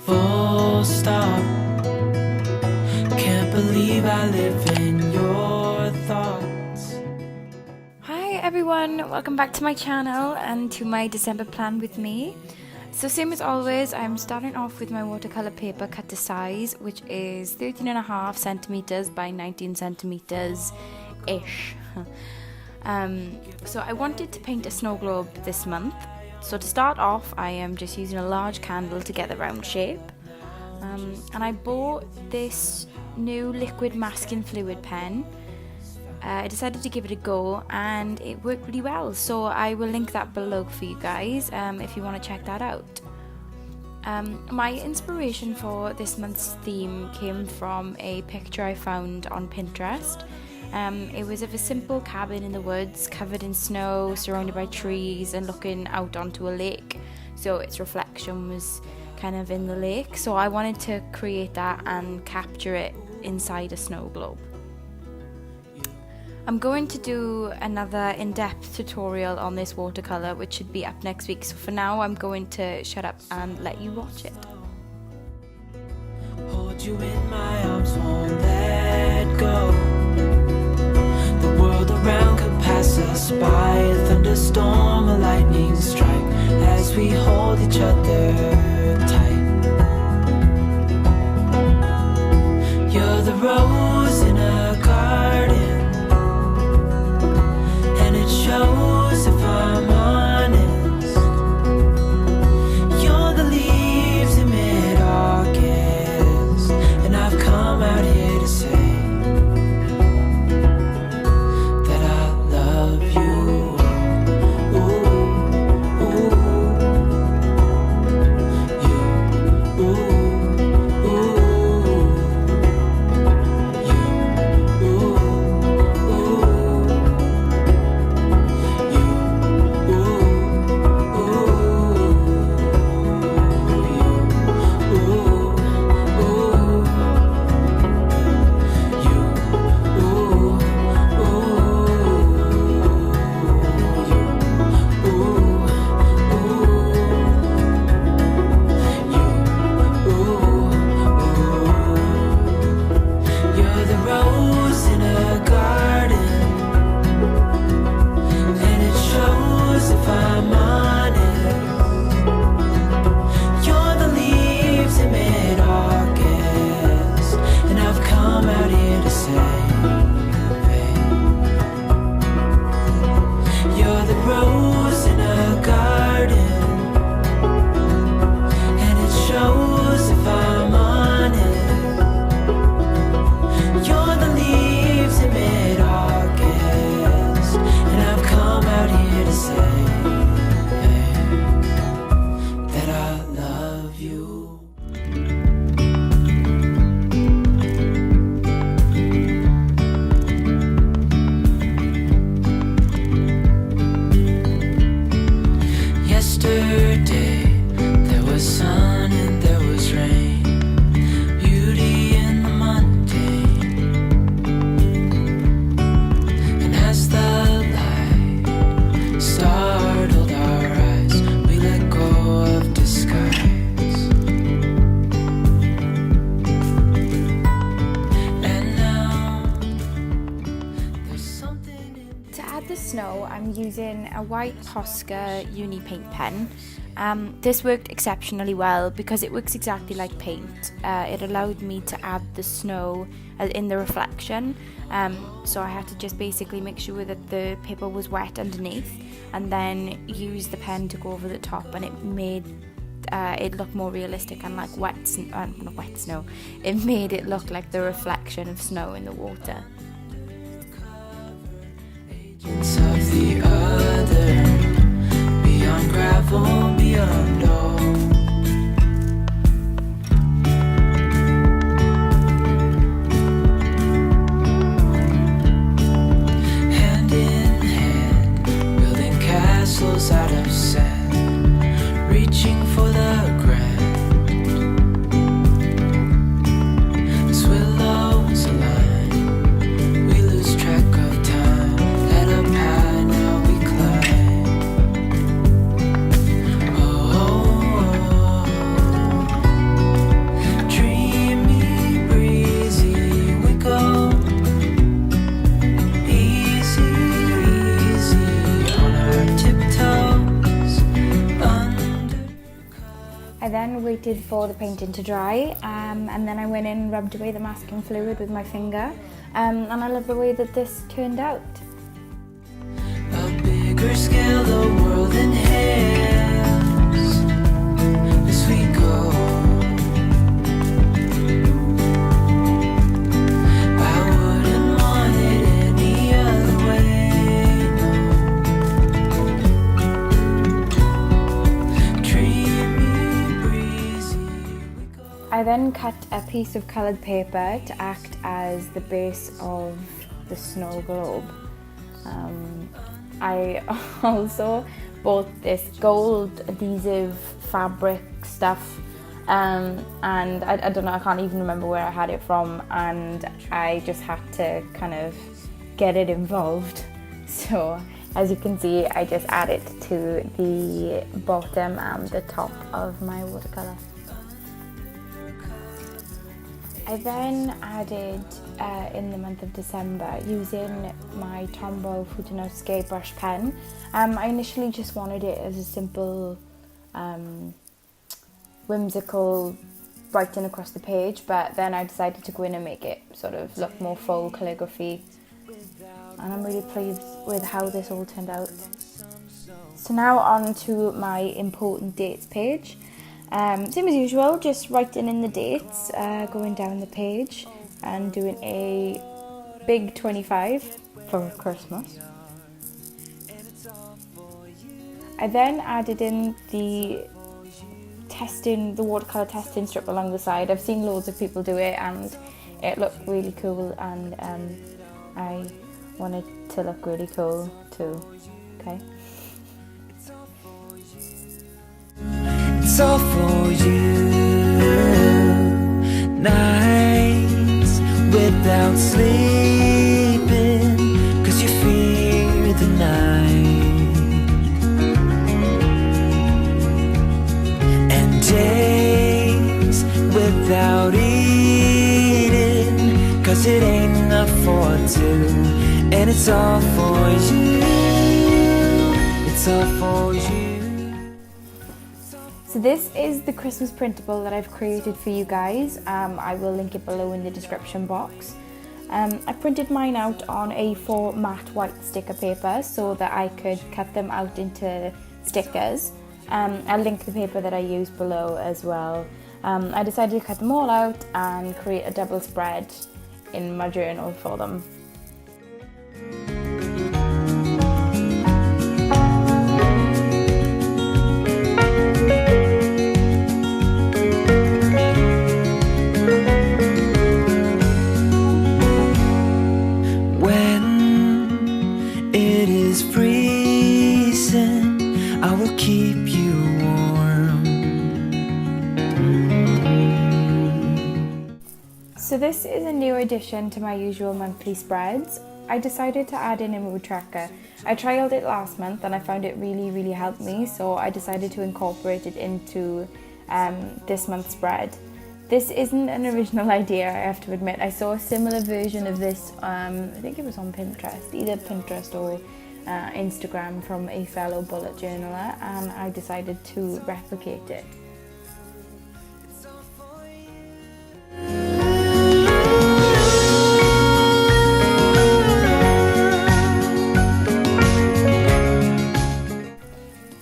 Full stop. Can't believe I live in your thoughts. Hi everyone, welcome back to my channel and to my December plan with me. So same as always, I'm starting off with my watercolor paper cut to size, which is 13.5 centimeters by 19 centimeters ish. So I wanted to paint a snow globe this month. So to start off, I am just using a large candle to get the round shape. And I bought this new liquid masking fluid pen. I decided to give it a go and it worked really well. So I will link that below for you guys if you want to check that out. My inspiration for this month's theme came from a picture I found on Pinterest. It was of a simple cabin in the woods, covered in snow, surrounded by trees and looking out onto a lake. So its reflection was kind of in the lake. So I wanted to create that and capture it inside a snow globe. I'm going to do another in-depth tutorial on this watercolor, which should be up next week. So for now, I'm going to shut up and let you watch it. Hold you in my arms, won't let go. Around could pass us by, a thunderstorm, a lightning strike, as we hold each other tight. You're the rose in a garden, and it shows if I'm honest. You're the leaves in mid-August, and I've come out here to say snow, I'm using a white Posca uni paint pen. This worked exceptionally well because it works exactly like paint. It allowed me to add the snow in the reflection, so I had to just basically make sure that the paper was wet underneath and then use the pen to go over the top, and it made it look more realistic and like not wet snow. It made it look like the reflection of snow in the water. Of the other, beyond gravel, beyond all. Hand in hand, building castles out of sand, reaching for the grand. As willows align, we lose track of time. Let up high, now we climb. Oh, oh, oh. then waited for the painting to dry, and then I went in and rubbed away the masking fluid with my finger, and I love the way that this turned out. A bigger scale, the world inhales as we go. I wouldn't want it any other way, no. Dreamy, breezy, we go. I then cut a piece of coloured paper to act as the base of the snow globe. I also bought this gold adhesive fabric stuff, and I don't know, I can't even remember where I had it from, and I just had to kind of get it involved. So as you can see, I just add it to the bottom and the top of my watercolour. I then added in the month of December using my Tombow Fuji Skate brush pen. I initially just wanted it as a simple whimsical writing across the page, but then I decided to go in and make it sort of look more full calligraphy, and I'm really pleased with how this all turned out. So now on to my important dates page. Same as usual, just writing in the dates, going down the page and doing a big 25 for Christmas. I then added in the watercolour testing strip along the side. I've seen loads of people do it and it looked really cool, and I wanted to look really cool too. Okay. It's all for you. Nights without sleeping, 'cause you fear the night. And days without eating, 'cause it ain't enough for two. And it's all for you. It's all for you. So this is the Christmas printable that I've created for you guys. I will link it below in the description box. I printed mine out on A4 matte white sticker paper so that I could cut them out into stickers. I'll link the paper that I used below as well. I decided to cut them all out and create a double spread in my journal for them. I will keep you warm. So this is a new addition to my usual monthly spreads. I decided to add in a mood tracker. I trialed it last month and I found it really helped me, so I decided to incorporate it into this month's spread. This isn't an original idea, I have to admit. I saw a similar version of this, I think it was on Pinterest, either Pinterest or Instagram, from a fellow bullet journaler, and I decided to replicate it.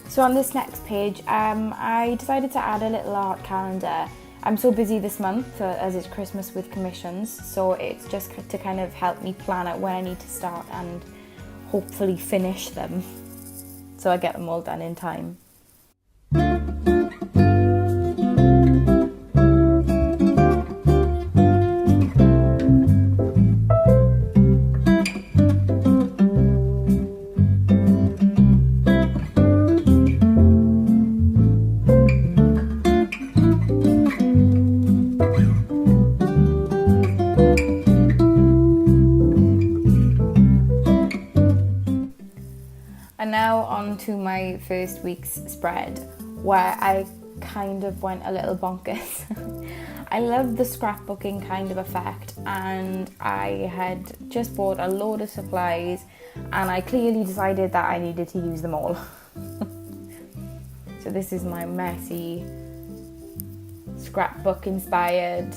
So on this next page, I decided to add a little art calendar. I'm so busy this month as it's Christmas with commissions, so it's just to kind of help me plan out when I need to start and hopefully finish them, so I get them all done in time. And now on to my first week's spread, where I kind of went a little bonkers. I love the scrapbooking kind of effect, and I had just bought a load of supplies and I clearly decided that I needed to use them all. So this is my messy scrapbook inspired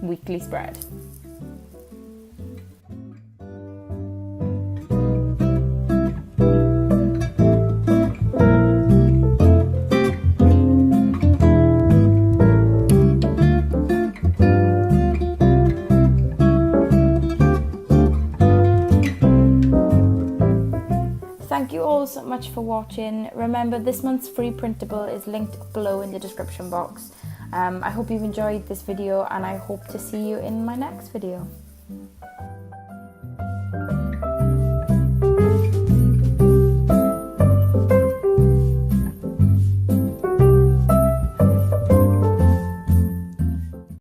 weekly spread. Thank you all so much for watching. Remember, this month's free printable is linked below in the description box. I hope you've enjoyed this video, and I hope to see you in my next video.